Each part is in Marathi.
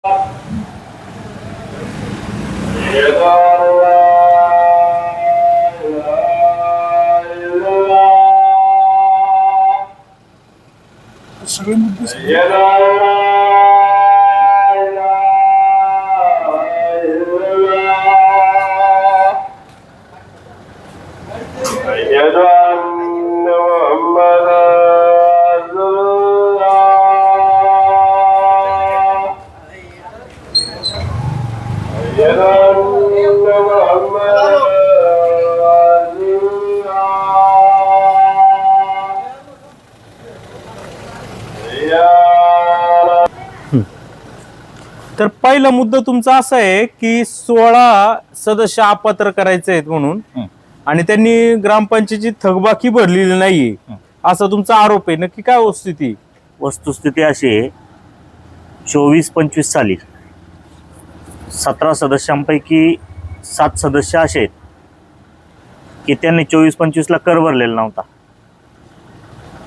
सगळे मुद्दे तर पहिला मुद्दा तुमचा असा आहे की 16 सदस्य अपात्र करायचे आहेत म्हणून आणि त्यांनी ग्रामपंचायतीची थकबाकी भरलेली नाहीये असा तुमचा आरोप आहे. नक्की काय वस्तुस्थिती? वस्तुस्थिती अशी आहे, 24-25 साली 17 सदस्यांपैकी 7 सदस्य असे आहेत की त्यांनी 24-25 ला कर भरलेला नव्हता.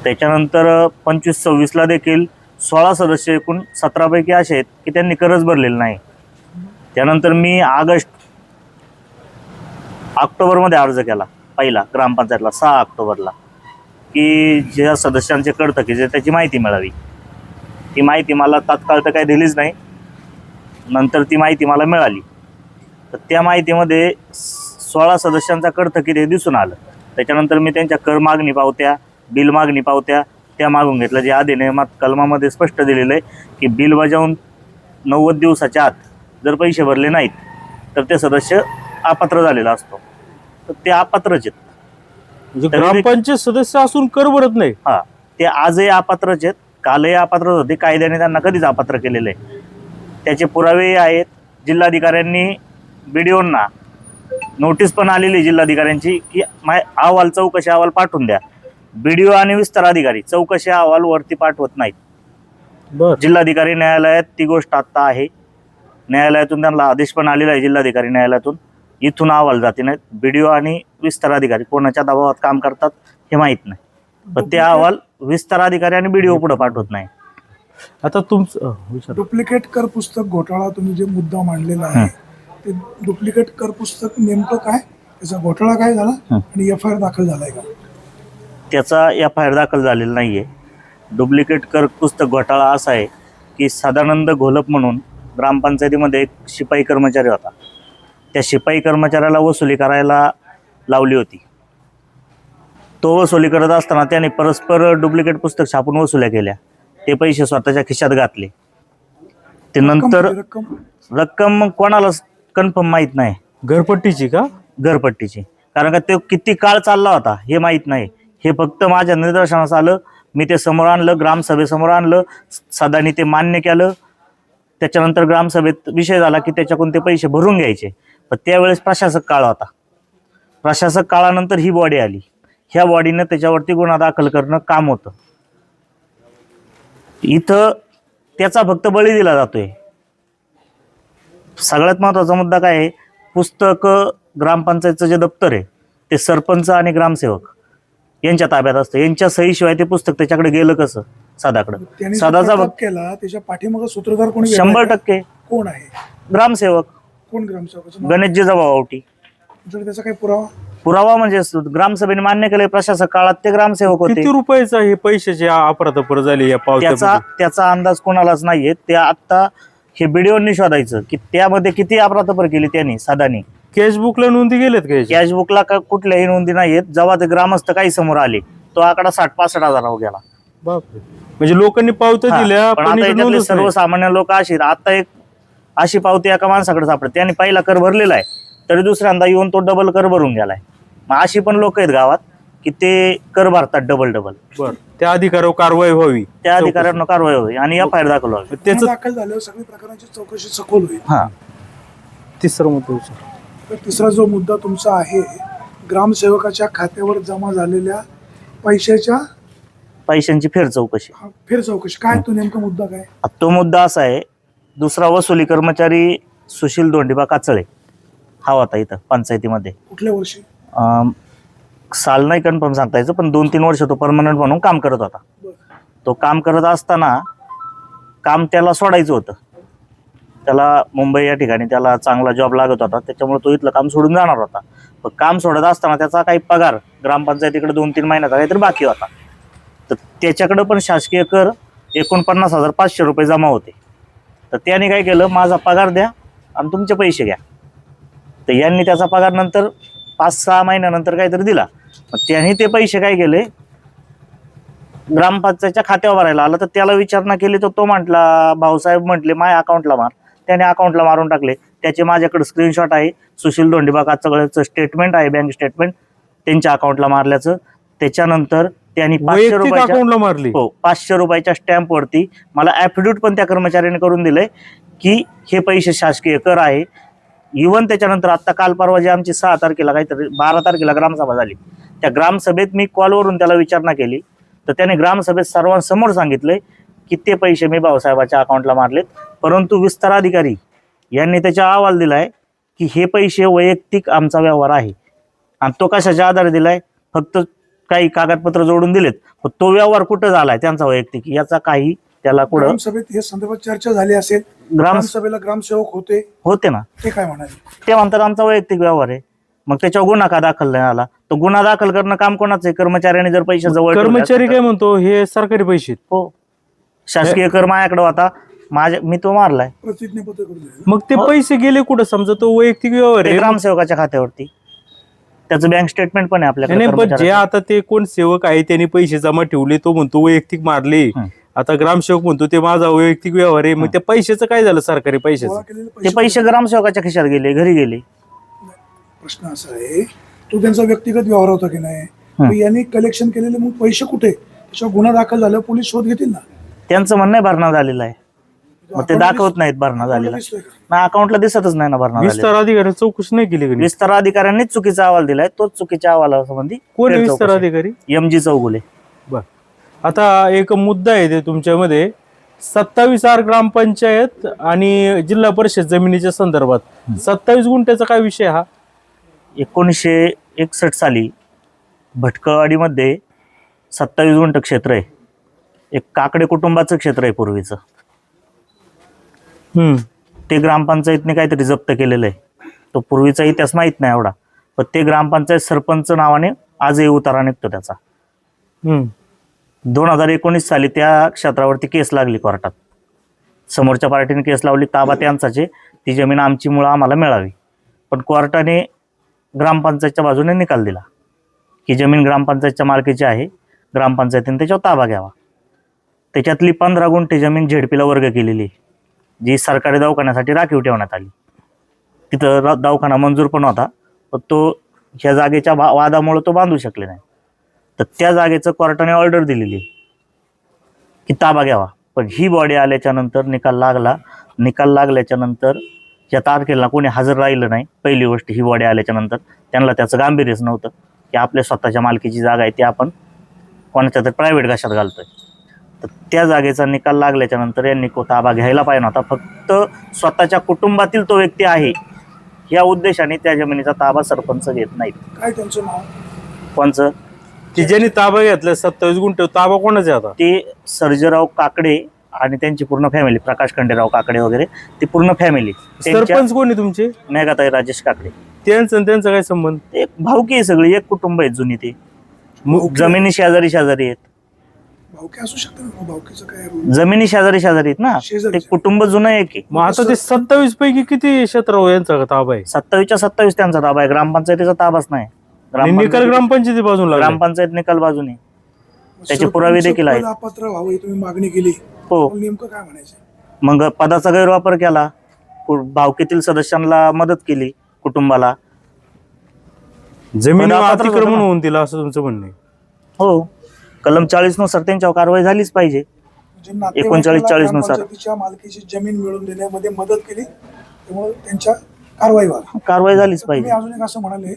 त्याच्यानंतर 25-26 ला देखील 16 सदस्य एकूण 17 पैकी असे आहेत की त्यांनी करच भरलेलं नाही. त्यानंतर मी ऑक्टोबरमध्ये अर्ज केला पहिला ग्रामपंचायतला 6 ऑक्टोबरला की ज्या सदस्यांचे कर थकीचे त्याची माहिती मिळावी. ती माहिती मला तात्काळ तर काही दिलीच नाही. नंतर ती माहिती मला मिळाली तर त्या माहितीमध्ये 16 सदस्यांचा कर थकीत हे दिसून आलं. त्याच्यानंतर मी त्यांच्या कर मागणी पावत्या, बिल मागणी पावत्या त्या मागून घेतल्या. जे अधिनियमात कलमामध्ये स्पष्ट दिलेलं आहे की बिल बजावून 90 दिवसाच्या आत जर पैसे भरले नाहीत तर ते सदस्य अपात्र झालेला असतो. तर ते अपात्रच आहेत. म्हणजे ग्रामपंचायत सदस्य असून कर भरत नाही? हा, ते आजही अपात्रच आहेत, कालही अपात्र होते. कायद्याने त्यांना कधीच अपात्र केलेलं आहे. त्याचे पुरावे आहेत. जिल्हाधिकाऱ्यांनी BDOंना नोटीस पण आलेली जिल्हाधिकाऱ्यांची की अहवाल चौकशी अहवाल पाठवून द्या. BDO आणि विस्तार अधिकारी चौकशी अहवाल वरती पाठवत नाहीत. जिल्हाधिकारी न्यायालयात ती गोष्ट आता आहे. न्यायालयातून त्यांना आदेश पण आलेला आहे जिल्हाधिकारी न्यायालयातून. इथून अहवाल जाते नाहीत. BDO आणि विस्तार अधिकारी कोणाच्या दबावात काम करतात हे माहीत नाही, पण ते अहवाल विस्तार अधिकारी आणि BDO पुढे पाठवत नाही. आता तुमचं डुप्लिकेट कर पुस्तक घोटाळा तुम्ही जे मुद्दा मांडलेला आहे ते डुप्लिकेट कर पुस्तक नेमकं काय, त्याचा घोटाळा काय झाला आणि FIR दाखल झालाय का? त्याचा FIR दाखल झालेला नाही आहे. डुप्लिकेट कर पुस्तक घोटाळा असा आहे की सदानंद घोलप म्हणून ग्रामपंचायतीमध्ये एक शिपाई कर्मचारी होता. त्या शिपाई कर्मचाऱ्याला वसुली करायला लावली होती. तो वसुली करत असताना त्याने परस्पर डुप्लिकेट पुस्तक छापून वसुल्या केल्या. ते पैसे स्वतःच्या खिशात घातले. ते नंतर रक्कम कोणालाच कन्फर्म माहीत नाही. घरपट्टीची का? घरपट्टीची. कारण का ते किती काळ चालला होता हे माहीत नाही. हे फक्त माझ्या निदर्शनास आलं. मी ते समोर आणलं, ग्रामसभेसमोर आणलं. सदानी ते मान्य केलं. त्याच्यानंतर ग्रामसभेत विषय झाला की त्याच्याकडून ते पैसे भरून घ्यायचे. पण त्यावेळेस प्रशासक काळ होता. प्रशासक काळानंतर ही बॉडी आली. ह्या बॉडीनं त्याच्यावरती गुन्हा दाखल करणं काम होतं. इथं त्याचा फक्त बळी दिला जातोय. सगळ्यात महत्त्वाचा मुद्दा काय आहे, पुस्तक ग्रामपंचायतचं जे दप्तर आहे ते सरपंच आणि ग्रामसेवक यांच्या ताब्यात असतं. यांच्या सहीशिवाय ते पुस्तक त्याच्याकडे गेलं कसं सदाकडे? सदाचा केला त्याच्या पाठीमागे सूत्रधार कोणी? 100% कोण आहे? ग्रामसेवक. कोण ग्रामसेवक? गणेशजी जबावटी. त्याचा काही पुरावा? पुरावा म्हणजे ग्रामसभेने मान्य केले प्रशासक काळात ते ग्रामसेवक होते. किती रुपयाचा हे पैशाचे अफरातफर झाली या पावत्या? त्याचा अंदाज कोणालाच नाहीये. ते आता हे BDOंनी शोधायचं की त्यामध्ये किती अफरातफर केली त्यांनी. सदानी कॅशबुकला नोंदी गेलेत का? कॅशबुकला कुठल्याही नोंदी नाहीयेत. जेव्हा ते ग्रामस्थ काही समोर आले तो आकडा 60-65 हजारावर गेला. बापरे. म्हणजे लोकांनी पावत्या दिल्या पण आता याच्यातले सर्वसामान्य लोक आता एक अशी पावती एका माणसाकडे सापडते. त्यांनी पहिला कर भरलेला आहे तरी दुसऱ्यांदा येऊन तो डबल कर भरून गेलाय. मग अशी पण लोक आहेत गावात की ते कर भरतात डबल. त्या अधिकारावर कारवाई व्हावी, त्या अधिकाऱ्यांना कारवाई व्हावी आणि FIR दाखल व्हावी. त्याचं दाखल झाल्यावर सगळी प्रकारांची चौकशी सखोल होईल. हा. तिसरा मुद्दा. तर तिसरा जो मुद्दा तुमचा आहे, ग्रामसेवकाच्या खात्यावर जमा झालेल्या पैशांची फेर चौकशी. काय तो नेमका मुद्दा काय? तो मुद्दा असा आहे, दुसरा वसुली कर्मचारी सुशील धोंडीबा काचळे हा होता इथं पंचायतीमध्ये. कुठल्या वर्षी? साल नाही कन्फर्म सांगता यायचं, पण 2-3 वर्ष तो परमनंट म्हणून काम करत होता. तो काम करत असताना काम त्याला सोडायचं होतं. त्याला मुंबई या ठिकाणी त्याला चांगला जॉब लागत होता, त्याच्यामुळे तो इथलं काम सोडून जाणार होता. पण काम सोडत असताना त्याचा काही पगार ग्रामपंचायतीकडे 2-3 महिन्याचा काहीतरी बाकी होता. तर त्याच्याकडे पण शासकीय कर 49,500 रुपये जमा होते. तर त्याने काय केलं, माझा पगार द्या आणि तुमचे पैसे घ्या. तर यांनी त्याचा पगार नंतर 5-6 महिन्यानंतर काहीतरी दिला. मग त्यांनी ते पैसे काय केले, ग्रामपंचायतच्या खात्यावर भरायला आलं. तर त्याला विचारणा केली तर तो म्हटला, भाऊसाहेब म्हटले माझ्या अकाउंटला मार. त्याने अकाउंटला मारून टाकले. त्याचे माझ्याकडे स्क्रीनशॉट आहे, सुशील धोंडीबा सगळ्याचं स्टेटमेंट आहे, बँक स्टेटमेंट त्यांच्या अकाउंटला मारल्याचं. त्याच्यानंतर त्यांनी 500 रुपयाच्या अकाउंटला मारली. हो, 500 रुपयाच्या स्टॅम्पवरती मला ॲफिडेविट पण त्या कर्मचाऱ्याने करून दिलंय की हे पैसे शासकीय कर आहे. इव्हन त्याच्यानंतर आता काल परवा जे आमची 6 तारखेला काहीतरी 12 तारखेला ग्रामसभा झाली, त्या ग्रामसभेत मी कॉलवरून त्याला विचारणा केली. तर त्याने ग्रामसभेत सर्वांसमोर सांगितलंय की ते पैसे मी भाऊसाहेबाच्या अकाउंटला मारलेत. परंतु विस्तार अधिकारी यांनी त्याचा अहवाल दिलाय की हे पैसे वैयक्तिक आमचा व्यवहार आहे. आणि तो कशाच्या आधारे दिलाय, फक्त काही कागदपत्र जोडून दिलेत, पण तो व्यवहार कुठं झालाय त्यांचा वैयक्तिक याचा काही त्याला कुठं. ग्रामसभेत हे संदर्भात चर्चा झाली असेल, ग्रामसभेला ग्रामसेवक होते ना, ते काय म्हणाले? ते म्हणतात आमचा वैयक्तिक व्यवहार आहे. मग त्याच्यावर गुन्हा का दाखल नाही झाला? तो गुन्हा दाखल करणं काम कोणाचं आहे? कर्मचाऱ्याने जर पैसे जवळ ठेवले कर्मचारी असते काय म्हणतो, हे सरकारी पैसे आहेत. हो, शासकीय कर माझ्याकडे होता, मी तो मारलाय. प्रतिज्ञापत्र करून दिलं. मग ते पैसे गेले कुठं? समजा तो वैयक्तिक व्यवहार ते आहे, ग्रामसेवकाच्या खात्यावरती त्याचं बँक स्टेटमेंट पण आहे आपल्याकडे. नाही, पण जे कर्मचाऱ्याचं. आता ते कोण सेवक आहे त्यांनी पैसे जमा ठेवले, तो म्हणतो वैयक्तिक मारले. आता ग्रामसेवक म्हणतो ते माझा वैयक्तिक व्यवहार आहे. मग त्या पैशाचं काय झालं, सरकारी गोळा पैशाचं? केलेले ते पैसे ग्रामसेवकाच्या खिशात गेले, घरी गेले. प्रश्न असा आहे, तो त्यांचा व्यक्तिगत व्यवहार होता की नाही, मग यांनी कलेक्शन केलेले मग पैसे कुठे? त्याच्यावर गुन्हा दाखल झाला, पोलीस शोध घेतील ना. त्यांचं म्हणणं भरणा झालेला आहे, मग ते दाखवत नाहीत भरणा झालेला. दिसतोय का? ना अकाउंटला दिसतच नाही ना भरणा झालेला. विस्तार अधिकारी चौकशी नाही केली कधी? विस्तार अधिकाऱ्यांनीच चुकीचा अहवाल दिलाय. तोच चुकीच्या अहवालासंबंधी कोण आहे विस्तार अधिकारी? MG चौगुले. बर, आता एक मुद्दा आहे ते तुमच्यामध्ये 27 ग्रामपंचायत आणि जिल्हा परिषद जमिनीच्या संदर्भात 27 गुंठ्याचा काय विषय हा? 1961 साली भटकळवाडीमध्ये 27 गुंठ क्षेत्र आहे. एक काकडे कुटुंबाचं क्षेत्र आहे पूर्वीचं. ते ग्रामपंचायतने काहीतरी जप्त केलेलं आहे. तो पूर्वीचा इतिहास माहित नाही एवढा, पण ते ग्रामपंचायत सरपंच नावाने आजही उतारा निघतो त्याचा. 2019 साली त्या क्षेत्रावरती केस लागली कोर्टात. समोरच्या पार्टीने केस लावली, ताबा त्यांचाच आहे, ती जमीन आमची मुळं आम्हाला मिळावी. पण कोर्टाने ग्रामपंचायतच्या बाजूने निकाल दिला की जमीन ग्रामपंचायतच्या मालकीची आहे, ग्रामपंचायतीने त्याच्यावर ताबा घ्यावा. त्याच्यातली 15 गुंठे जमीन झेडपीला वर्ग केलेली, जी सरकारी दवाखान्यासाठी राखीव ठेवण्यात आली. तिथं दवाखाना मंजूर पण होता, पण तो ह्या जागेच्या वादामुळे तो बांधू शकले नाही. तर त्या जागेचं कोर्टाने ऑर्डर दिलेली की ताबा घ्यावा. पण ही बॉडी आल्याच्या नंतर निकाल लागल्याच्या नंतर या तारखेला कोणी हजर राहिलं नाही. पहिली गोष्ट, ही बॉडी आल्याच्या नंतर त्यांना त्याचं गांभीर्यच नव्हतं की आपल्या स्वतःच्या मालकीची जागा आहे ती आपण कोणाच्या तरी प्रायव्हेट घशात घालतोय. तर त्या जागेचा निकाल लागल्याच्या नंतर यांनी ताबा घ्यायला पाहिजे नव्हता. फक्त स्वतःच्या कुटुंबातील तो व्यक्ती आहे या उद्देशाने त्या जमिनीचा ताबा सरपंच घेत नाहीत. काय त्यांचं नाव? कोणचं? की ज्यांनी ताबा घेतला 27 गुंठे, ताबा कोणाचा आता? ते सर्जेराव काकडे आणि त्यांची पूर्ण फॅमिली, प्रकाश खंडेराव काकडे वगैरे, ती पूर्ण फॅमिली. सरपंच कोणी तुमचे? मेघाताई राजेश काकडे. त्यांचा काय संबंध? ते भाऊकी आहे सगळी, एक कुटुंब आहेत जुनी. ते जमिनी शेजारी आहेत. भावके असू शकतात ना, भावकीचं काय rule? जमिनी शेजारी आहेत ना, ते कुटुंब जुनं आहे की. मग आता ते 27 पैकी किती क्षेत्र यांचा ताबा आहे? 27च्या 27 त्यांचा ताबा आहे, ग्रामपंचायतीचा ताबाच नाही. आणि निकाल ग्रामपंचायती बाजूला, ग्रामपंचायत निकाल बाजूने त्याचे पुरावे देखील आहेत. अपात्र व्हावं ही तुम्ही मागणी केली, हो. नेमकं काय म्हणायचं? मग पदाचा गैरवापर केला, भावकीतील सदस्यांना मदत केली, कुटुंबाला जमीन अतिक्रमण होऊन दिला असं तुमचं म्हणणं आहे? हो, कलम 40 नुसार त्यांच्यावर कारवाई झालीच पाहिजे. 39-40 नुसार ग्रामपंचायतीच्या मालकीची जमीन मिळवून देण्यामध्ये मदत केली, त्यामुळे त्यांच्या कारवाई झालीच पाहिजे. अजून एक असं म्हणाले,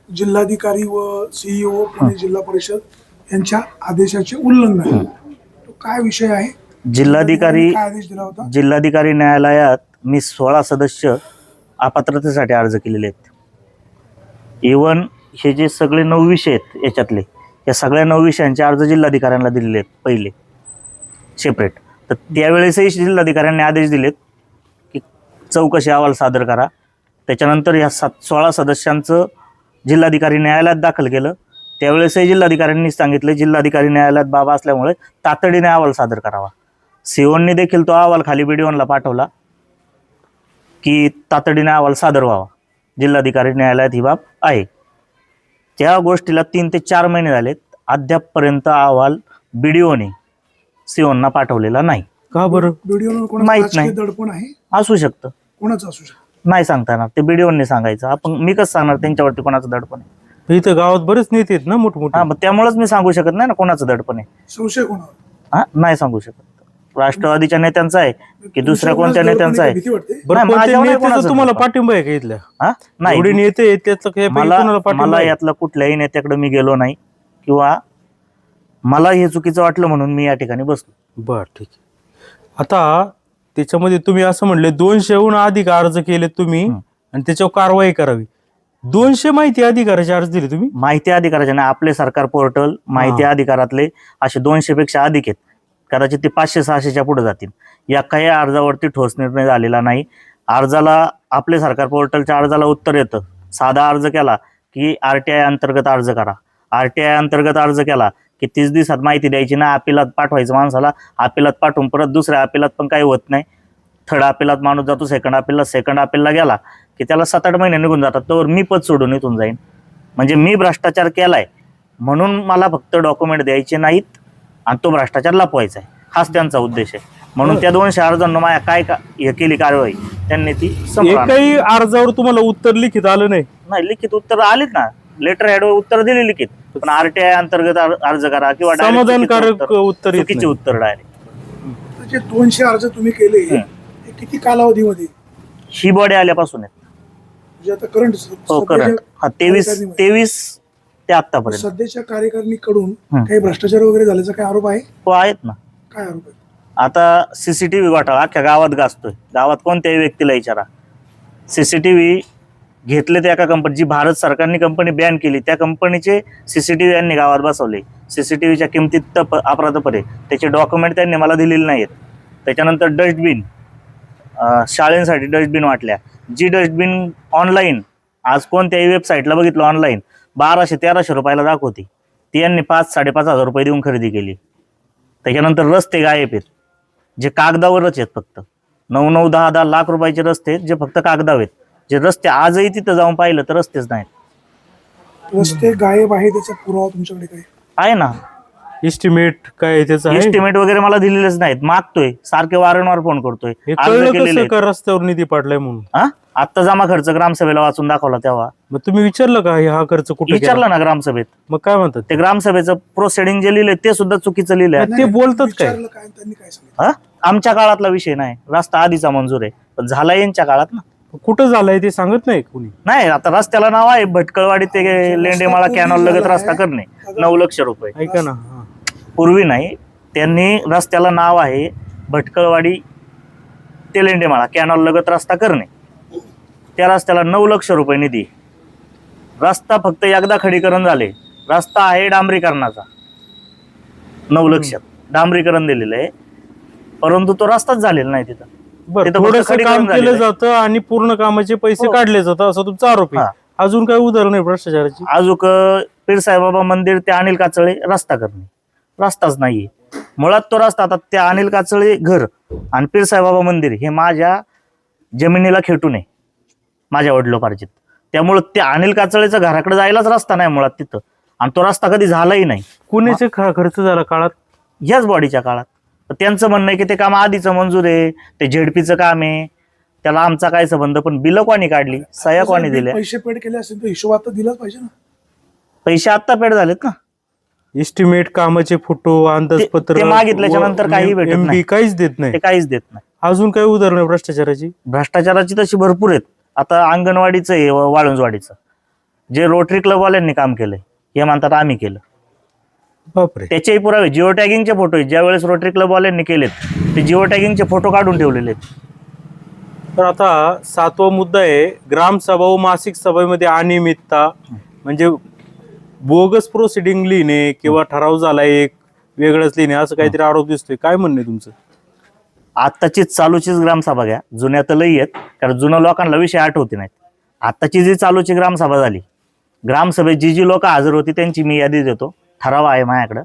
जिल्हाधिकारी व CEO पुणे जिल्हा परिषद यांच्या आदेशाचे उल्लंघन, तो काय विषय आहे? जिल्हाधिकारी काय आदेश दिला होता? जिल्हाधिकारी न्यायालयात मी 16 सदस्य अपात्रतेसाठी अर्ज केलेले आहेत. इव्हन हे जे सगळे 9 विषय आहेत याच्यातले, या सगळ्या 9 विषयांचे अर्ज जिल्हाधिकाऱ्यांना दिलेले आहेत पहिले सेपरेट. तर त्यावेळेसही जिल्हाधिकाऱ्यांनी आदेश दिलेत की चौकशी अहवाल सादर करा. त्याच्यानंतर या 16 सदस्यांचं जिल्हाधिकारी न्यायालयात दाखल केलं. त्यावेळेसही जिल्हाधिकाऱ्यांनी सांगितले, जिल्हाधिकारी न्यायालयात बाबा असल्यामुळे तातडीने अहवाल सादर करावा. सीओनी देखील तो अहवाल खाली BDOला पाठवला की तातडीने अहवाल सादर व्हावा, जिल्हाधिकारी न्यायालयात ही बाब आहे. त्या गोष्टीला 3 ते 4 महिने झालेत, अद्यापपर्यंत अहवाल BDOने सीओना पाठवलेला नाही. का बरं? व्हिडिओ माहित नाही. दडपण आहे, असू शकतं, कोणाचं असू शकतं, नाही सांगता येणार, ते BDOने सांगायचं. आपण मी कसं सांगणार त्यांच्यावरती कोणाचं दडपण आहे? इथं गावात बरेच नेते आहेत ना मोठमोठे. हा, मग त्यामुळेच मी सांगू शकत नाही ना कोणाचं दडपण आहे. संशय कोणावर? हा, नाही सांगू शकत. राष्ट्रवादीच्या नेत्यांचा आहे की दुसऱ्या कोणत्या नेत्यांचा आहे? भीती वाटते. बरं, नाही, कोणत्या माझ्यावर नाही नेत्याचा कोणाचं तुम्हाला दडपण. पाठिंबा आहे का इथल्या? हा, नाही, एवढे नेते आहेत त्यातलं काही मला कोणाला पाठिंबा मला आहे? यातलं कुठल्याही नेत्याकडे मी गेलो नाही किंवा मला हे चुकीचं वाटलं म्हणून मी या ठिकाणी बसलो. बर, ठीक आहे. आता त्याच्यामध्ये तुम्ही असं म्हणले 200हून अधिक अर्ज केले तुम्ही आणि त्याच्यावर कारवाई करावी. 200 माहिती अधिकाराचे अर्ज दिले तुम्ही? माहिती अधिकाराचे नाही, आपले सरकार पोर्टल माहिती अधिकारातले असे 200 पेक्षा अधिक आहेत. कदाचित ते 500-600च्या पुढे जातील. या काही अर्जावरती ठोस निर्णय झालेला नाही. अर्जाला आपले सरकार पोर्टलच्या अर्जाला उत्तर येतं. साधा अर्ज केला की RTI अंतर्गत अर्ज करा. RTI अंतर्गत अर्ज केला की 30 दिवसात माहिती द्यायची ना, अपिलात पाठवायचं माणसाला. अपिलात पाठवून परत दुसऱ्या अपिलात पण काही होत नाही. थर्ड अपिलात माणूस जातो, सेकंड अपिलला गेला की त्याला 7-8 महिने निघून जातात. तर मी पद सोडून इथून जाईन. म्हणजे मी भ्रष्टाचार केलाय म्हणून मला फक्त डॉक्युमेंट द्यायचे नाहीत आणि तो भ्रष्टाचार लपवायचा आहे, हाच त्यांचा उद्देश आहे. म्हणून त्या 200 अर्जांना माया काय हे केली कारवाई त्यांनी ती समोर आणली. एकही अर्जावर तुम्हाला उत्तर लिखित आलं नाही? नाही, लिखित उत्तर आलीत ना, लेटर हेडवर उत्तर दिले लिखित. पण RTI अंतर्गत अर्ज करा किंवा direct समाधानकारक उत्तर येत चुकीचे नाही. उत्तर डायरेक्ट. जे 200 अर्ज तुम्ही केले हे किती कालावधीमध्ये? ही बॉडी आल्यापासून आहेत. म्हणजे आता करंट हो, करंट. हा, 23 ते आतापर्यंत सध्याच्या कार्यकारिणीकडून काही भ्रष्टाचार वगैरे झाल्याचा काय आरोप आहे? हो, आहेत ना. काय आरोप आहे? आता CCTV घोटाळा अख्ख्या गावात गाजतोय. गावात कोणत्याही व्यक्तीला विचारा, CCTV घेतले त्या एका कंपनी, जी भारत सरकारने कंपनी बॅन केली त्या कंपनीचे CCTV यांनी गावात बसवले. CCTVच्या किमतीत अपराधपरे त्याचे डॉक्युमेंट त्यांनी मला दिलेले नाहीत. त्याच्यानंतर डस्टबिन, शाळेसाठी डस्टबिन वाटल्या. जी डस्टबिन ऑनलाईन आज कोणत्याही वेबसाईटला बघितलं ऑनलाईन 1200-1300 रुपयाला दाखवते, ती यांनी 5,000-5,500 रुपये देऊन खरेदी केली. त्याच्यानंतर रस्ते गायब आहेत, जे कागदावरच आहेत. फक्त 9-9, 10-10 लाख रुपयाचे रस्ते आहेत जे फक्त कागदावर आहेत. जे रस्ते आजही तिथं जाऊन पाहिलं तर रस्तेच नाहीत. रस्ते गायब आहे त्याचा पुरावा तुमच्याकडे काय आहे ना, एस्टिमेट काय त्याचं आहे? एस्टिमेट वगैरे मला दिलेलेच नाहीत. मागतोय सारखे, वारंवार फोन करतोय. हे अर्ज कळलं केलेले कसं आहेत. का रस्त्यावर निधी पाडलाय म्हणून? हा, आत्ता जमा खर्च ग्रामसभेला वाचून दाखवला तेव्हा मग तुम्ही विचारलं का हा खर्च कुठे केला? विचारलं ना ग्रामसभेत. मग काय म्हणतात ते ग्रामसभेचं प्रोसिडिंग जे लिहिलंय ते सुद्धा चुकीचं लिहिलंय. ते बोलतात काय? विचारलं काय त्यांनी काय सांगितलं? हा, आमच्या काळातला विषय नाही, रस्ता आधीचा मंजूर आहे, पण झाला यांच्या काळात ना. कुठं झालंय ते सांगत नाही कुणी? नाही, आता रस्त्याला नाव आहे भटकळवाडी ते लेंडेमाळा कॅनॉल लगत रस्ता करणे, 9 लाख रुपये. ऐका ना, हा. पूर्वी नाही, त्यांनी रस्त्याला नाव आहे भटकळवाडी ते लेंडेमाळा कॅनॉल लगत रस्ता करणे. त्या रस्त्याला 9 लाख रुपये निधी. रस्ता फक्त एकदा खडीकरण झाले, रस्ता आहे डांबरीकरणाचा. 9 लक्षात डांबरीकरण दिलेलं आहे, परंतु तो रस्ताच झालेला नाही तिथं. बरं, तिथं फक्त थोडंसं खडीकरण काम झालेलं केलं आहे. जातं आणि पूर्ण कामाचे पैसे हो. काढले जातात असं तुमचा आरोप आहे. हा. अजून काय उदाहरण आहे भ्रष्टाचाराची? अजूक पीरसाईबाबा मंदिर ते अनिल काचळे रस्ता करणे, रस्ताच नाहीये. मुळात तो रस्ता आता त्या अनिल काचळे घर आणि पीरसाईबाबा मंदिर हे माझ्या जमिनीला खेटून आहे, माझ्या वडिलोपार्जित. त्यामुळं त्या अनिल काचळेच्या घराकडे जायलाच रस्ता नाही मुळात तिथं, आणि तो रस्ता कधी झालाही नाही. कुणाचे खर्च झाला काळात? ह्याच बॉडीच्या काळात. तर त्यांचं म्हणणं आहे की ते काम आधीचं मंजूर आहे, ते झेडपीचं काम आहे, त्याला आमचा काय संबंध. पण बिलं कोणी काढली, सह्या कोणी दिल्या? पैसे पेड केले असेल तर हिशोबात तर दिलाच पाहिजे ना. पैसे आत्ता पेड झालेत ना. एस्टिमेट, कामाचे फोटो, अंदाजपत्र ते मागितल्याच्या नंतर काही भेटत MB नाही. काहीच देत नाही. ते काहीच देत नाही. अजून काय उदाहरण आहे भ्रष्टाचाराची? भ्रष्टाचाराची तशी भरपूर आहेत. आता अंगणवाडीचं आहे, वाळुंजवाडीचं, जे रोटरी क्लबवाल्यांनी काम केलंय हे म्हणतात आम्ही केलं. बापरे. त्याचेही पुरावे जिओ टॅगिंगचे फोटो आहेत. ज्यावेळेस रोटरी क्लबवाल्यांनी केलेत ते जिओ टॅगिंगचे फोटो काढून ठेवलेले आहेत. तर आता 7वा मुद्दा आहे, ग्रामसभा व मासिक सभेमध्ये अनियमितता, म्हणजे बोगस प्रोसिडिंग लिहिणे किंवा ठराव झाला एक वेगळंच लिहिणे, असं काहीतरी आरोप दिसतोय. काय म्हणणं आहे तुमचं? आत्ताची चालूचीच ग्रामसभा घ्या, जुन्या तर लई आहेत, कारण जुन्या लोकांना विषय आठवते नाहीत. आत्ताची जी चालूची ग्रामसभा झाली, ग्रामसभेत जी जी लोक हजर होती त्यांची मी यादी देतो, ठराव आहे माझ्याकडं.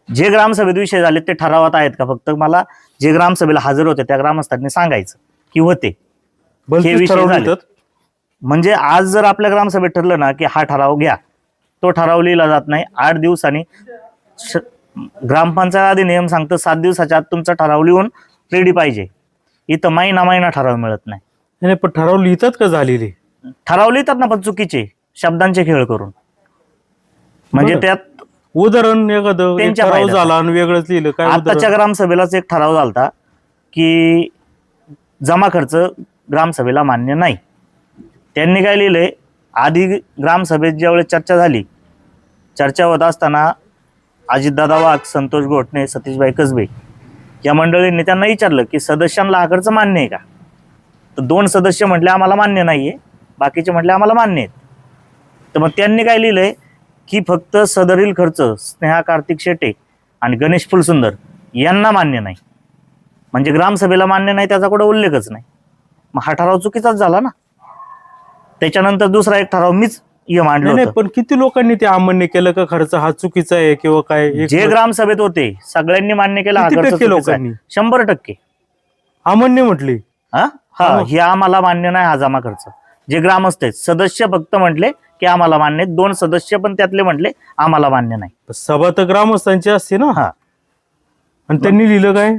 जे ग्रामसभेत विषय झाले ते ठरावात आहेत का, फक्त मला जे ग्रामसभेला हजर होते त्या ग्रामस्थांनी सांगायचं की होते हे विषय ठरवून झाले. देतात. म्हणजे आज जर आपल्या ग्रामसभेत ठरलं ना की हा ठराव घ्या, तो ठराव लिहिला जात नाही. 8 दिवसांनी ग्रामपंचायत अधिनियम सांगतं 7 दिवसाच्या आत तुमचा ठराव लिहून रेडी पाहिजे. इथं महिना ठराव मिळत नाही. नाही पण ठराव लिहितात का झालेले? ठराव लिहितात ना, पण चुकीचे शब्दांचे खेळ करून. म्हणजे बरं. त्यात उदाहरण एखादं, एक त्यांच्या ठराव फायद्याचं. झाला आणि वेगळंच लिहिलं काय आताच्या उदाहरण? ग्रामसभेलाच एक ठराव झालता की जमा खर्च ग्रामसभेला मान्य नाही. त्यांनी काय लिहिलंय, आधी ग्रामसभेत ज्यावेळेस चर्चा झाली, चर्चा होत असताना अजितदादा वाघ, संतोष गोटणे, सतीशभाई कसबे या मंडळींनी त्यांना विचारलं की सदस्यांना हा खर्च मान्य आहे का. तर 2 सदस्य म्हटले आम्हाला मान्य नाहीये, बाकीचे म्हटले आम्हाला मान्य आहेत. तर मग त्यांनी काय लिहिलंय की फक्त सदरील खर्च स्नेहा कार्तिक शेटे आणि गणेश फुलसुंदर यांना मान्य नाही. म्हणजे ग्रामसभेला मान्य नाही त्याचा कुठं उल्लेखच नाही. मग हा ठराव चुकीचाच झाला ना. त्याच्यानंतर दुसरा एक ठराव मीच मांडलं नाही, नाही, होतं. पण किती लोकांनी ते अमान्य केलं का खर्च हा चुकीचा आहे किंवा काय? जे ग्रामसभेत होते सगळ्यांनी मान्य केलं हा किती खर्च टक्के चुकीचा आहे. लोकांनी 100%. अमान्य म्हटली? हे आम्हाला मान्य नाही हा जमा खर्च. जे ग्रामस्थ आहेत, सदस्य फक्त म्हटले की आम्हाला मान्य आहेत. 2 सदस्य पण त्यातले म्हटले आम्हाला मान्य नाही. सभा तर ग्रामस्थांची असते ना. हा, आणि त्यांनी लिहिलं काय?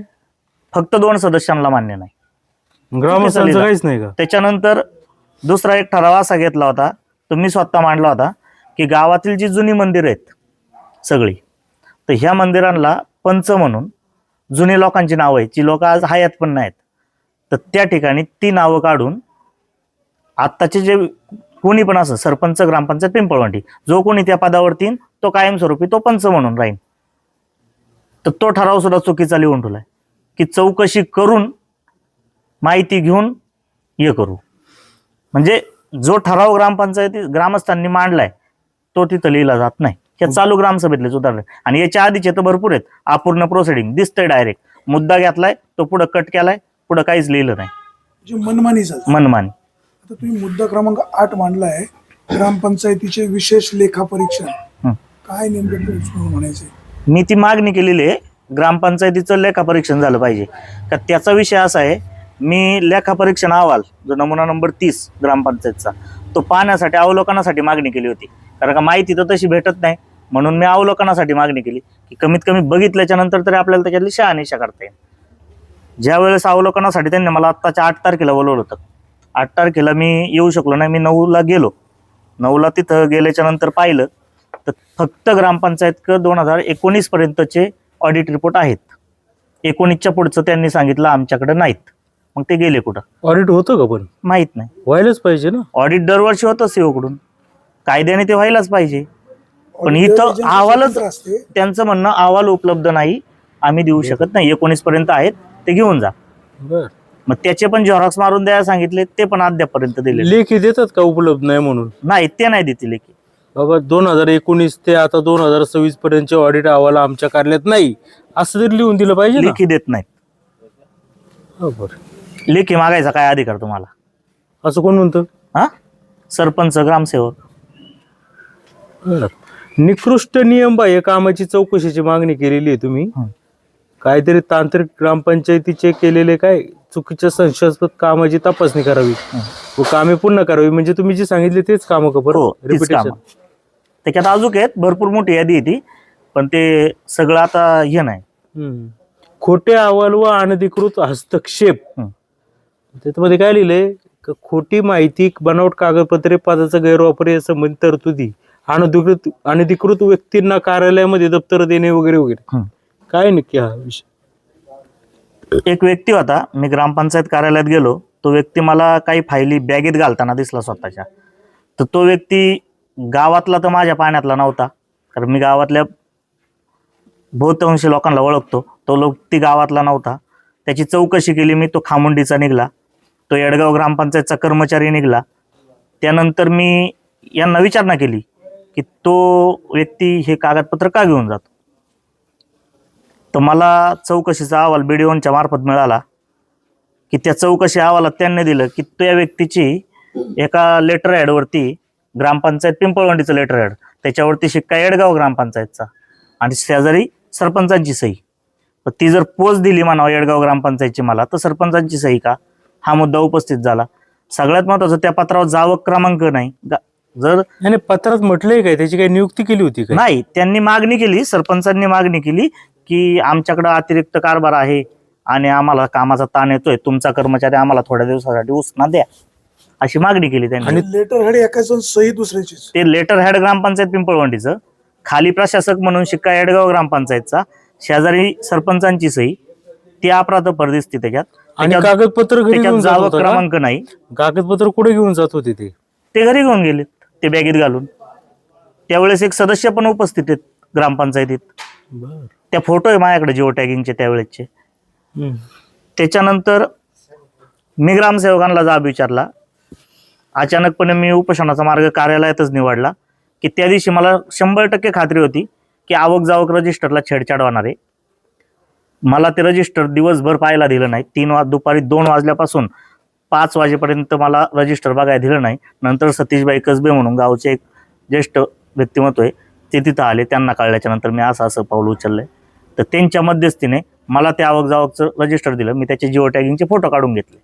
फक्त 2 सदस्यांना मान्य नाही. ग्रामस्थांचं लिहिलं. काहीच नाही का? त्याच्यानंतर दुसरा एक ठराव असा घेतला होता, तो मी स्वतः मांडला होता, की गावातील जी जुनी मंदिरं आहेत सगळी, तर ह्या मंदिरांना पंच म्हणून जुनी लोकांची नावं आहेत, जी लोक आज हयात पण नाहीत, तर त्या ठिकाणी ती नावं काढून आत्ताचे जे कोणी पण असं सरपंच, ग्रामपंचायत पिंपळवंडी, जो कोणी त्या पदावरती येईन तो कायमस्वरूपी तो पंच म्हणून राहील. तर तो ठराव सुद्धा चुकीचा लिहून ठेवलाय की चौकशी करून माहिती घेऊन हे करू. म्हणजे जो ठराव ग्रामपंचायती ग्रामस्थांनी मांडलाय तो तिथं लिहिला जात नाही. हे चालू ग्रामसभेतलेच उदाहरण आहे. आणि याच्या आधीचे तर भरपूर आहेत. अपूर्ण प्रोसिडिंग दिसतंय, डायरेक्ट मुद्दा घेतलाय तो पुढे कट केलाय, पुढे काहीच लिहिलं नाही, जे मनमानी झालं. मनमानी. आता तुम्ही मुद्दा क्रमांक 8 मांडलाय, ग्रामपंचायतीचे विशेष लेखापरीक्षण. काय नेमकं तुम्ही म्हणायचंय? मी ती मागणी केलेली आहे, ग्रामपंचायतीचं लेखापरीक्षण झालं पाहिजे. का त्याचा विषय असा आहे, मी लेखापरीक्षण अहवाल जो नमुना नंबर 30 ग्रामपंचायतचा तो पाहण्यासाठी अवलोकनासाठी मागणी केली होती. कारण का माहिती तर तशी भेटत नाही, म्हणून मी अवलोकनासाठी मागणी केली की कमीत कमी बघितल्याच्या नंतर तरी आपल्याला त्याच्यातली शहानिशा करता येईल. ज्या वेळेस अवलोकनासाठी त्यांनी मला आत्ताच्या 8 तारखेला बोलवलं होतं, 8 तारखेला मी येऊ शकलो नाही. मी 9ला गेलो. 9ला तिथं गेल्याच्या नंतर पाहिलं तर फक्त ग्रामपंचायत 2019 पर्यंतचे ऑडिट रिपोर्ट आहेत. 19च्या पुढचं त्यांनी सांगितलं आमच्याकडे नाहीत. मग ते गेले कुठं ऑडिट होतं का? पण माहित नाही. व्हायलाच पाहिजे ना. ऑडिट दरवर्षी होतं सीओकडून, कायद्याने ते व्हायलाच पाहिजे. पण इथं अहवालच, त्यांचं म्हणणं अहवाल उपलब्ध नाही, आम्ही देऊ शकत नाही, 19 पर्यंत आहेत ते घेऊन जा. बर. मग त्याचे पण झेरॉक्स मारून द्यायला सांगितले, ते पण अद्यापर्यंत दिले लेखी देतात का उपलब्ध नाही म्हणून? नाही. ते नाही देतील लेखी. बाबा 2019 ते आता 2026 पर्यंतचे ऑडिट अहवाल आमच्या कार्यालयात नाही असं जर लिहून दिलं पाहिजे ना. लेखी देत नाहीत. बरोबर. लेखी मागायचा काय अधिकार तुम्हाला? असं कोण म्हणतं? हा, सरपंच, ग्रामसेवक. निकृष्ट नियमबाह्य कामाची चौकशीची मागणी केलेली आहे तुम्ही. काहीतरी तांत्रिक ग्रामपंचायतीचे केलेले काय चुकीच्या संशयास्पद कामाची तपासणी करावी व कामे पुन्हा करावी. म्हणजे तुम्ही जे सांगितले तेच कामं का? हो, तीच रिपिटेशन. कामं. त्याच्यात अजून आहेत, भरपूर मोठी यादी आहे ती, पण ते सगळं आता हे नाही. खोटे अहवाल व अनधिकृत हस्तक्षेप. त्याच्यामध्ये काय लिहिलंय? खोटी माहिती, बनावट कागदपत्रे, पदाचा गैरवापर या संबंधित तरतुदी, अनधिकृत व्यक्तींना कार्यालयामध्ये दप्तर देणे वगैरे वगैरे. काय नक्की हा विषय? एक व्यक्ती होता, मी ग्रामपंचायत कार्यालयात गेलो, तो व्यक्ती मला काही फायली बॅगेत घालताना दिसला स्वतःच्या. तर तो व्यक्ती गावातला तर माझ्या पाण्यातला नव्हता, कारण मी गावातल्या बहुतांश लोकांना ओळखतो. तो व्यक्ती गावातला नव्हता. त्याची चौकशी केली मी, तो खामुंडीचा निघाला. तो येडगाव ग्रामपंचायतचा कर्मचारी निघाला. त्यानंतर मी यांना विचारणा केली की तो व्यक्ती हे कागदपत्र का घेऊन जातो. तर मला चौकशीचा अहवाल BDOच्या मार्फत मिळाला की त्या चौकशी अहवालात त्यांनी दिलं की त्या व्यक्तीची एका लेटर हेडवरती ग्रामपंचायत पिंपळवंडीचं लेटर हेड, त्याच्यावरती शिक्का येडगाव ग्रामपंचायतचा आणि शेजारी सरपंचांची सही. पण ती जर पोच दिली म्हणावं येडगाव ग्रामपंचायतची मला, तर सरपंचांची सही का, हा मुद्दा उपस्थित झाला. सगळ्यात महत्वाचं त्या पत्रावर जावक क्रमांक नाही. जर आणि पत्रात म्हटलंय काय, त्याची काही नियुक्ती केली होती काय? नाही, त्यांनी मागणी केली, सरपंचांनी मागणी केली की आमच्याकडे अतिरिक्त कारभार आहे आणि आम्हाला कामाचा ताण येतोय, तुमचा कर्मचारी आम्हाला थोड्या दिवसासाठी उसना द्या, अशी मागणी केली त्यांनी. आणि लेटर हेड एकाच सही दुसऱ्याची. ते लेटर हेड ग्रामपंचायत पिंपळवंडीचं, खाली प्रशासक म्हणून शिक्का येडगाव ग्रामपंचायतचा, शेजारी सरपंचांची सही, ती अपराध दिसते त्याच्यात. आणि कागदपत्र घरी त्याच्यात घेऊन जात जावक होतं का? क्रमांक नाही. कागदपत्र कुठे घेऊन जात होते ते घरी घेऊन गेलेत, ते बॅगेत घालून. त्यावेळेस एक सदस्य पण उपस्थित आहेत ग्रामपंचायतीत. त्या फोटो आहे माझ्याकडे जिओ टॅगिंगचे त्यावेळेसचे. त्याच्यानंतर मी ग्रामसेवकांना जाब विचारला. अचानकपणे मी उपोषणाचा मार्ग कार्यालयातच निवडला की त्या दिवशी मला 100% खात्री होती की आवक जावक रजिस्टरला छेडछाड होणार आहे. मला ते रजिस्टर दिवसभर पाहायला दिलं नाही. दुपारी 2 वाजल्यापासून 5 वाजेपर्यंत मला रजिस्टर बघायला दिलं नाही. नंतर सतीशबाई कसबे म्हणून गावचे एक ज्येष्ठ व्यक्तिमत्व आहे, ते तिथं आले. त्यांना कळल्याच्या नंतर मी असं पाऊल उचललंय, तर त्यांच्या मध्यस्थीने मला ते आवक जावकचं रजिस्टर दिलं. मी त्याचे जिओ टॅगिंगचे फोटो काढून घेतले.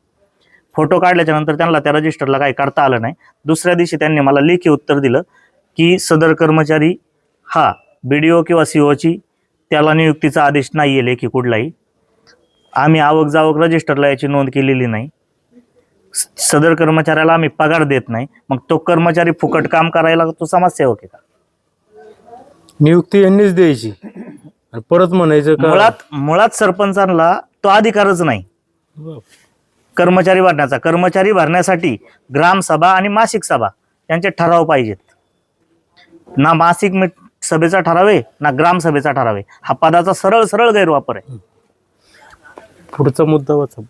फोटो काढल्याच्या नंतर त्यांना त्या रजिस्टरला काही करता आलं नाही. दुसऱ्या दिवशी त्यांनी मला लेखी उत्तर दिलं की सदर कर्मचारी हा BDO किंवा COची त्याला नियुक्तीचा आदेश नाही आहे लेखी कुठलाही. आम्ही आवक जावक रजिस्टरला याची नोंद केलेली नाही. सदर कर्मचाऱ्याला आम्ही पगार देत नाही. मग तो कर्मचारी फुकट काम करायला तो समाजसेवक आहे का? नियुक्ती यांनीच द्यायची आणि परत म्हणायचं का? मुळात सरपंचांना तो अधिकारच नाही कर्मचारी भरण्याचा. कर्मचारी भरण्यासाठी ग्रामसभा आणि मासिक सभा यांचे ठराव पाहिजेत. ना मासिक सभेचा ठराव आहे ना ग्रामसभेचा ठराव आहे. हा पदाचा सरळ सरळ गैरवापर आहे. पुढचा मुद्दा वाचा.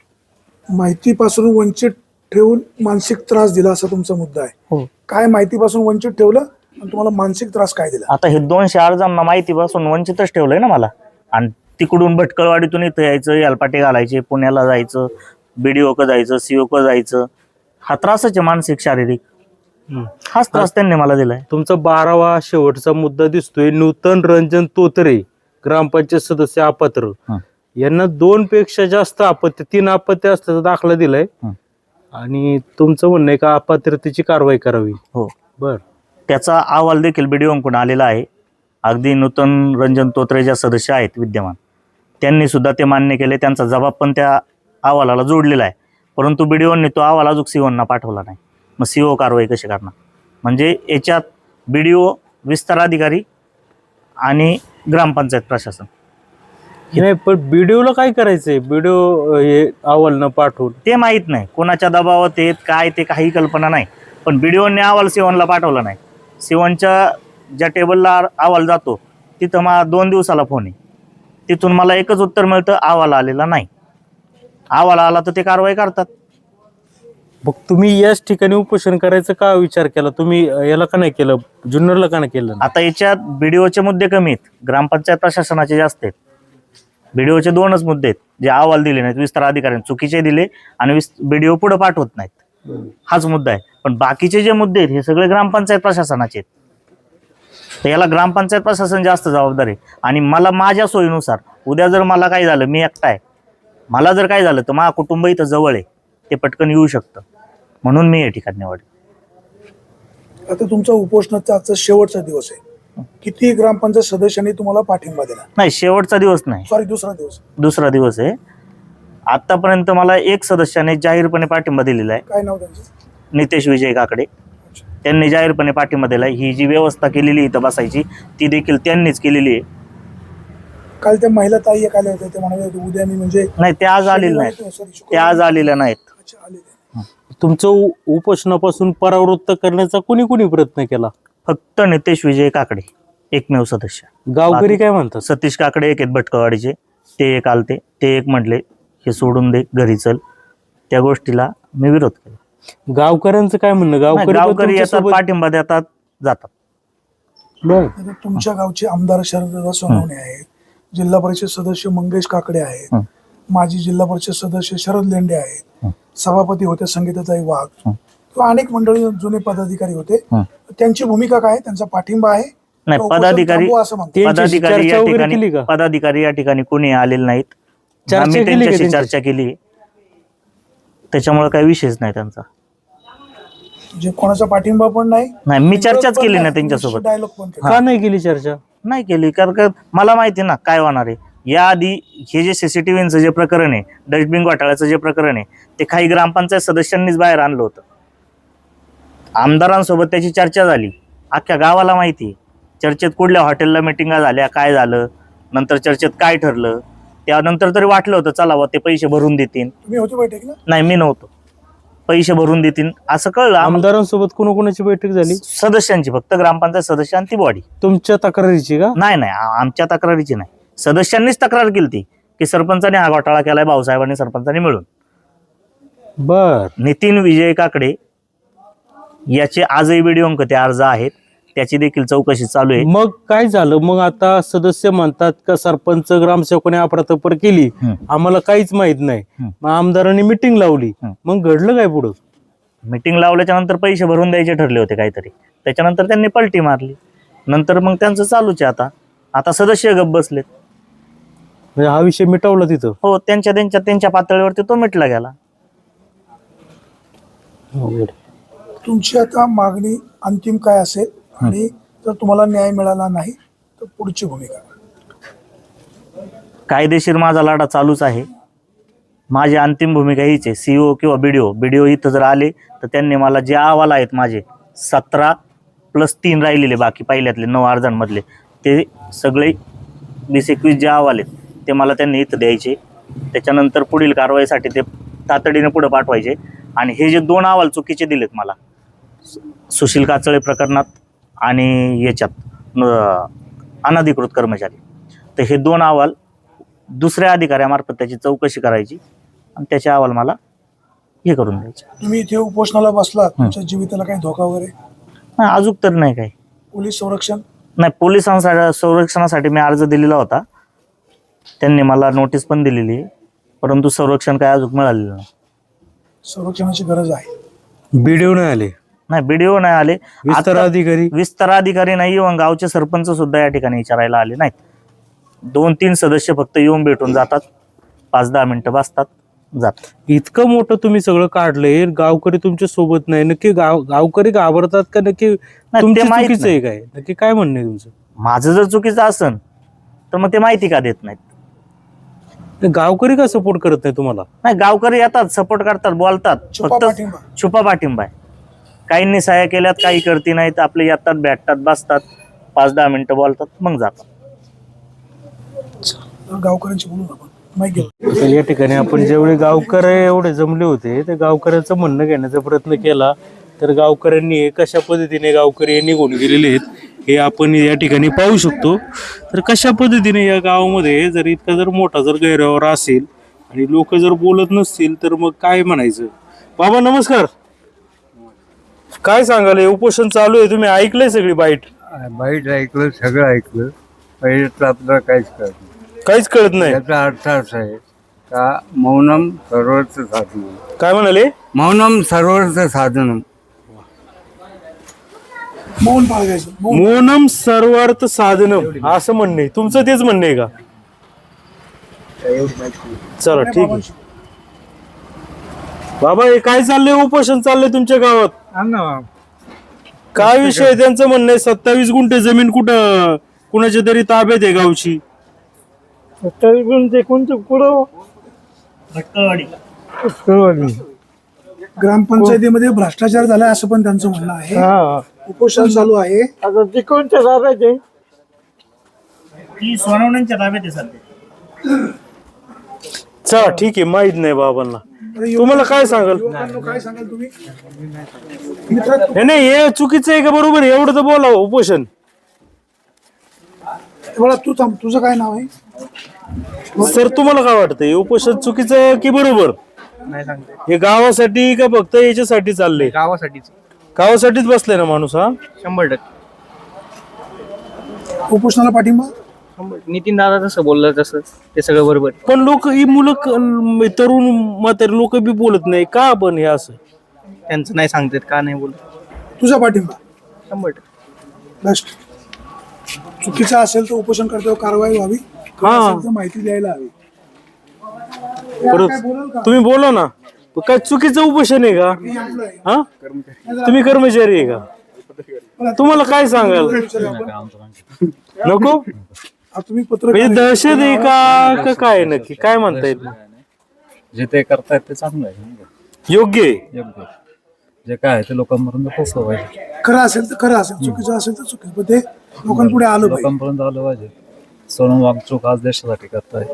माहितीपासून वंचित ठेवून मानसिक त्रास दिला असा तुमचा मुद्दा आहे. हो. काय माहितीपासून वंचित ठेवलं आणि तुम्हाला मानसिक त्रास काय दिला? आता हे 200 अर्जांना माहितीपासून वंचितच ठेवलंय ना मला. आणि तिकडून भटकळवाडीतून इथं यायचं, यालपाटे घालायचे, पुण्याला जायचं, BDO क जायचं, CO क जायचं. हा त्रासच आहे मानसिक शारीरिक. हाच त्रास त्यांनी मला दिलाय. तुमचा 12वा शेवटचा मुद्दा दिसतोय. नूतन रंजन तोतरे ग्रामपंचायत सदस्य अपात्र, यांना 2 पेक्षा जास्त अपत्य, 3 अपत्य असल्याचा दाखला दिलाय. आणि तुमचं म्हणणं आहे का अपात्रतेची कारवाई करावी? हो. बर. त्याचा अहवाल देखील BDOकडून आलेला आहे. अगदी नूतन रंजन तोत्रे ज्या सदस्य आहेत विद्यमान, त्यांनी सुद्धा ते मान्य केले. त्यांचा जबाब पण त्या अहवालाला जोडलेला आहे. परंतु BDOनी तो अहवाल अजून COना पाठवला नाही. मग CO कारवाई कशी करणार? म्हणजे याच्यात BDO, विस्तार अधिकारी आणि ग्रामपंचायत प्रशासन. नाही, पण BDOला काय करायचंय? BDO हे अहवाल न पाठवून ते माहीत नाही कोणाच्या दबावात येत काय, ते काही कल्पना नाही. पण BDOने अहवाल COला पाठवला नाही. COच्या ज्या टेबलला अहवाल जातो तिथं मला 2 दिवसाला फोन आहे. तिथून मला एकच उत्तर मिळतं, अहवाल आलेला नाही. अहवाल आला तर ते कारवाई करतात. मग तुम्ही याच ठिकाणी उपोषण करायचं का विचार केला? तुम्ही याला का नाही केलं, जुन्नरला का नाही केलं? आता याच्यात BDOचे मुद्दे कमी आहेत, ग्रामपंचायत प्रशासनाचे जास्त आहेत. BDOचे 2च मुद्दे आहेत जे अहवाल दिले नाहीत. विस्तार अधिकाऱ्यांनी चुकीचे दिले आणि BDO पुढे पाठवत नाहीत, हाच मुद्दा आहे. पण बाकीचे जे मुद्दे आहेत हे सगळे ग्रामपंचायत प्रशासनाचे आहेत. तर याला ग्रामपंचायत प्रशासन जास्त जबाबदार आहे. आणि मला माझ्या सोयीनुसार उद्या जर मला काय झालं, मी एकटा आहे, मला जर काय झालं तर माझं कुटुंब इथं जवळ आहे, ते पटकन येऊ शकतं. म्हणून मी या ठिकाणी निवडले. आता तुमचा उपोषणाचा आजचा शेवटचा दिवस आहे. किती ग्रामपंचायत सदस्यांनी तुम्हाला पाठिंबा दिला? नाही, शेवटचा दिवस नाही, सॉरी, दुसरा दिवस. दुसरा दिवस आहे. आतापर्यंत मला 1 सदस्याने जाहीरपणे पाठिंबा दिलेला आहे. काय नाव त्यांचं? नितेश विजय काकडे. त्यांनी जाहीरपणे पाठिंबा दिलाय. ही जी व्यवस्था केलेली इथं बसायची ती देखील त्यांनीच केलेली आहे. काल त्या महिला ताई एक आल्या होत्या, ते म्हणाले उद्या मी म्हणजे नाही, ते आज आलेले नाहीत. ते आज आलेल्या नाहीत. अच्छा, आलेले. तुमचं उपोषणापासून परावृत्त करण्याचा कुणी प्रयत्न केला? फक्त नितेश विजय काकडे, एकमेव सदस्य. गावकरी काय म्हणतात? सतीश काकडे एक आहेत भटकळवाडीचे, ते एक आलते. ते एक म्हटले हे सोडून दे, घरी चल. त्या गोष्टीला मी विरोध केला. गावकऱ्यांचं काय म्हणणं? गावकरी येतात, पाठिंबा देतात, जातात. बर. आता तुमच्या गावचे आमदार शरददादा सोनवणे आहेत, जिल्हा परिषद सदस्य मंगेश काकडे आहेत, माजी जिल्हा परिषद सदस्य शरद लेंडे आहेत, सभापती होते संगीताताई वाघ किंवा अनेक मंडळी जुने पदाधिकारी होते. त्यांची भूमिका काय, त्यांचा पाठिंबा आहे? नाही, उपोषण पदाधिकारी थांबवू असं म्हणतात. त्यांच्याशी पदाधिकारी चर्चा या वगैरे केली ठिकाणी का? पदाधिकारी या ठिकाणी कोणी आलेले नाहीत. चर्चा आम्ही केली का त्यांच्याशी त्यांच्याशी? चर्चा केली, त्याच्यामुळे काही विषयच नाही त्यांचा. जे कोणाचा पाठिंबा पण नाही, नाही, मी चर्चाच केली नाही त्यांच्यासोबत. डायलॉग पण केला. का नाही केली चर्चा? नाही केली, कारण का मला माहिती ना काय होणार आहे. याआधी हे जे सीसीटीव्हीचं जे प्रकरण आहे, डस्टबिन घोटाळ्याचं जे प्रकरण आहे, ते काही ग्रामपंचायत सदस्यांनीच बाहेर आणलं होतं. आमदारांसोबत त्याची चर्चा झाली, अख्ख्या गावाला माहिती आहे. चर्चेत कुठल्या हॉटेलला मिटिंगा झाल्या, काय झालं, नंतर चर्चेत काय ठरलं, त्यानंतर तरी वाटलं होतं चला बा ते पैसे भरून देतील. तुम्ही होते बैठकीला? नाही, मी नव्हतो. पैसे भरून देतील असं कळलं आम्हाला. आमदारांसोबत कोणाकोणाची बैठक झाली? सदस्यांची, फक्त ग्रामपंचायत सदस्य आणि ती बॉडी. तुमच्या तक्रारीची का? नाही नाही, आमच्या तक्रारीची नाही. सदस्यांनीच तक्रार केली ती की सरपंचाने हा घोटाळा केलाय, भाऊसाहेबांनी सरपंचांनी मिळून. बर. नितीन विजय काकडे याचे आजही व्हिडिओ अंक ते अर्ज आहेत, त्याची देखील चौकशी चालू आहे. मग काय झालं? मग आता सदस्य म्हणतात का सरपंच ग्रामसेवकाने अफरातफर केली, आम्हाला काहीच माहित नाही. मग आमदारांनी मिटिंग लावली, मग घडलं काय पुढं? मीटिंग लावल्याच्या नंतर पैसे भरून द्यायचे ठरले होते काहीतरी, त्याच्यानंतर त्यांनी पलटी मारली. नंतर मग त्यांचं चालूच आहे. आता सदस्य गप्प बसलेत. म्हणजे हा विषय मिटवला तिथं? हो, त्यांच्या पातळीवरती तो मिटला गेला. तुमची आता मागणी अंतिम काय असेल आणि जर तुम्हाला न्याय मिळाला नाही तर पुढची भूमिका? कायदेशीर माझा लढा चालूच आहे. माझी अंतिम भूमिका हीच आहे. सीओ किंवा बीडीओ इथं जर आले तर त्यांनी मला जे अहवाल आहेत माझे 17+3 राहिलेले, बाकी पहिल्यातले 9 अर्जांमधले, ते सगळे 20-21 जे अहवाल आहेत ते मला त्यांनी इथं द्यायचे. त्याच्यानंतर पुढील कारवाईसाठी ते तातडीने पुढे पाठवायचे. आणि हे जे 2 अहवाल चुकीचे दिलेत मला, सुशील काचळे प्रकरणात आणि याच्यात अनधिकृत कर्मचारी, तर हे 2 अहवाल दुसऱ्या अधिकाऱ्यामार्फत त्याची चौकशी करायची आणि त्याचे अहवाल मला हे करून द्यायचे. तुम्ही इथे उपोषणाला बसला, तुमच्या जीविताला काही धोका वगैरे? नाही, अजून तर नाही काही. पोलीस संरक्षण? नाही, पोलिसांसाठी संरक्षणासाठी मी अर्ज दिलेला होता, त्यांनी मला नोटीस पण दिलेली आहे, परंतु संरक्षण काय अजून मिळालेलं नाही. संरक्षणाची गरज आहे. बीडीओ नाही आले? नाही, बीडीओ नाही आले. विस्तार अधिकारी? विस्तार अधिकारी नाही येऊन गावचे सरपंच सुद्धा या ठिकाणी विचारायला आले नाहीत. 2-3 सदस्य फक्त येऊन भेटून जातात, 5-10 मिनिटं बसतात, जातात. इतकं मोठं तुम्ही सगळं काढलंय, गावकरी तुमच्या सोबत नाही, नक्की गावकरी घाबरतात का? नक्की तुमचं माहित चुकीचं नाही. आहे काय? नक्की काय म्हणणं आहे तुमचं? माझं जर चुकीचं असन तर मग ते माहिती का देत नाहीत? गावकरी का सपोर्ट करत नाही तुम्हाला? नाही, गावकरी येतात, सपोर्ट करतात, बोलतात, छुपा फक्त पाठिंबा? छुपा पाठिंबा आहे. काहींनी सहाय्य केल्यात, काही करती नाहीत, आपले येतात, भेटतात, बसतात, 5-10 मिनिटं बोलतात, मग जातात. गावकऱ्यांची बोलू आपण माहिती. तर या ठिकाणी आपण जेवढे गावकरी एवढे जमले होते, ते गावकऱ्यांचं म्हणणं घेण्याचा प्रयत्न केला, तर गावकऱ्यांनी कशा पद्धतीने गावकरी निघून गेलेले आहेत हे आपण या ठिकाणी पाहू शकतो. तर कशा पद्धतीने या गावामध्ये जर इतका जर मोठा जर गैरव्यवहार असेल आणि लोक जर बोलत नसतील तर मग काय म्हणायचं? बाबा नमस्कार, काय सांगाल? हे उपोषण चालू आहे, तुम्ही ऐकलंय सगळी बाईट? बाईट ऐकलं, सगळं ऐकलं. पहिलं आपल्याला काहीच कळत नाही. काहीच कळत नाही. याचा अर्थ असा आहे का मौनम सर्वर्थ साधनम. काय म्हणाले? मौनम सर्वर्थ साधनम. मौन पाळायचं. मौनम सर्वार्थ साधनम असं म्हणणे, तुमचं तेच म्हणणं आहे का? चला ठीक आहे. बाबा हे काय चाललंय? उपोषण चाललंय तुमच्या गावात? काय विषय आहे? त्यांचं म्हणणं आहे 27 गुंठे जमीन कुठं कुणाच्या तरी ताब्यात आहे गावची. 27 गुंठे कोणतं कुठं? ग्रामपंचायतीमध्ये भ्रष्टाचार झाला असं पण त्यांचं म्हणणं आहे. उपोषण चालू आहे. आता ते कोणत्या ताब्यात आहे? ती सोनवण्यांच्या ताब्यात आहे सध्या. चला ठीक आहे, माहित नाही बाबांना. तुम्हाला काय सांगाल? काय सांगाल तुम्ही? नाही नाही, हे चुकीचं आहे का बरोबर आहे? एवढं तर बोला. उपोषण मला तू थांब, तुझं काय नाव आहे? सर तुम्हाला काय वाटतं? हे उपोषण चुकीचं आहे की बरोबर? हे गावासाठी का फक्त याच्यासाठी चाललंय? गावासाठीच बसलाय ना माणूस हा? 100%. उपोषणाला पाठिंबा? नितीन दादा जसं बोललं तसं ते सगळं बरोबर. पण लोक ही मुलं तरुण म्हातारे लोक बी बोलत नाही का पण हे असं? त्यांचं नाही सांगतात का नाही बोलत. तुझा पाठिंबा 100%. बेस्ट. चुकीचं असेल तर उपोषण करताना कारवाई व्हावी, खरं हा. असेल तर माहिती द्यायला हवी. परत काय बोलाल का? तुम्ही बोला ना. काय चुकीचं उपोषण आहे का? मी आपलं आहे. हा, तुम्ही कर्मचारी आहे का? तुम्हाला काय सांगाल? नको आता तुम्ही म्हणजे पत्रकार दहशत आहे का काय नक्की काय म्हणता येत नाही? जे ते करतायत ते चांगलं आहे, योग्य आहे. योग्य. जे काय आहे ते लोकांपर्यंत पोहोचलं पाहिजे, खरं असेल तर खरं असेल, चुकीचं असेल तर चुकीचं, पण ते लोकांपुढे आलं पाहिजे. लोकांपर्यंत आलं पाहिजे. सोनम वांगचूक आज देशासाठी करताय,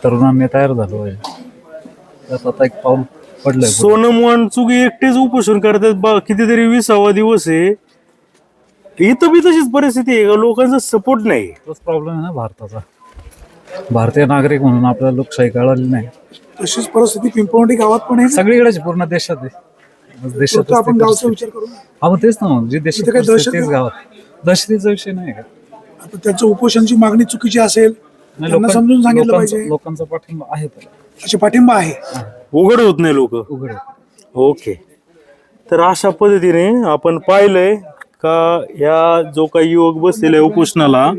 तरुणांनी तयार झालं पाहिजे. त्यात आता एक पाऊल पडलंय. सोनम वांगचुक एकटेच उपोषण करतात कितीतरी 20वा दिवस आहे. इथं बी तशीच परिस्थिती आहे, लोकांचा सपोर्ट नाही. तोच प्रॉब्लेम आहे ना भारताचा. भारतीय नागरिक म्हणून आपल्याला लोकशाही कळाली नाही. तशीच परिस्थिती पिंपवंडी गावात पण आहे ना. सगळीकडेच पूर्ण देशात आहे. देशात फक्त आपण गावचा विचार करू ना. हा मग तेच ना, मग जे देशात इथे काय परिस्थिती दहशत तेच नाही? गावात. दहशतीचा विषय नाही का? आता त्यांचं उपोषणची मागणी चुकीची असेल नाही, त्यांना समजून सांगितलं पाहिजे. लोकांचा पाठिंबा आहे त्याला, असे पाठिंबा आहे. उघड होत नाही लोक. उघड आहे. ओके. तर अशा पद्धतीने आपण पाहिलंय का या जो काही युवक बसलेला आहे उपोषणाला,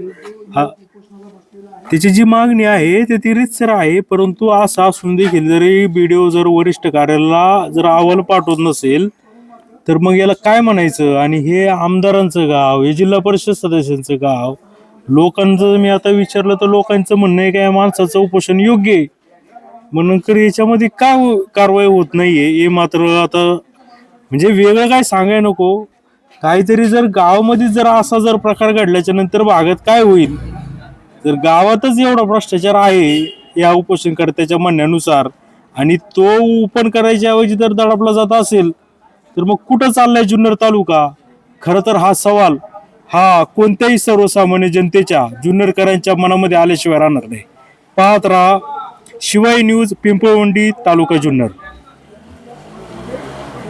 त्याची जी मागणी आहे ते ती रीतसर आहे. परंतु असं असून देखील जरी बीडीओ जर वरिष्ठ कार्यालयाला जर अहवाल पाठवत नसेल तर मग याला काय म्हणायचं? आणि हे आमदारांचं गाव, हे जिल्हा परिषद सदस्यांचं गाव. लोकांचं मी आता विचारलं तर लोकांचं म्हणणं आहे का या माणसाचं उपोषण योग्य आहे, म्हणून तर याच्यामध्ये का कारवाई होत नाहीये हे मात्र आता म्हणजे वेगळं काय सांगाय नको. काहीतरी जर गावामध्ये जर असा जर प्रकार घडल्याच्या नंतर भागात काय होईल? जर गावातच एवढा भ्रष्टाचार आहे या उपोषणकर्त्याच्या म्हणण्यानुसार आणि तो ओपन करायच्या ऐवजी जर दडपला जात असेल तर मग कुठं चाललाय जुन्नर तालुका? खरं तर हा सवाल हा कोणत्याही सर्वसामान्य जनतेच्या जुन्नरकरांच्या मनामध्ये आल्याशिवाय राहणार नाही. पाहत राहा शिवाय न्यूज, पिंपळवंडी, तालुका जुन्नर.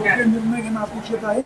निर्णय घेणं अपेक्षित आहे.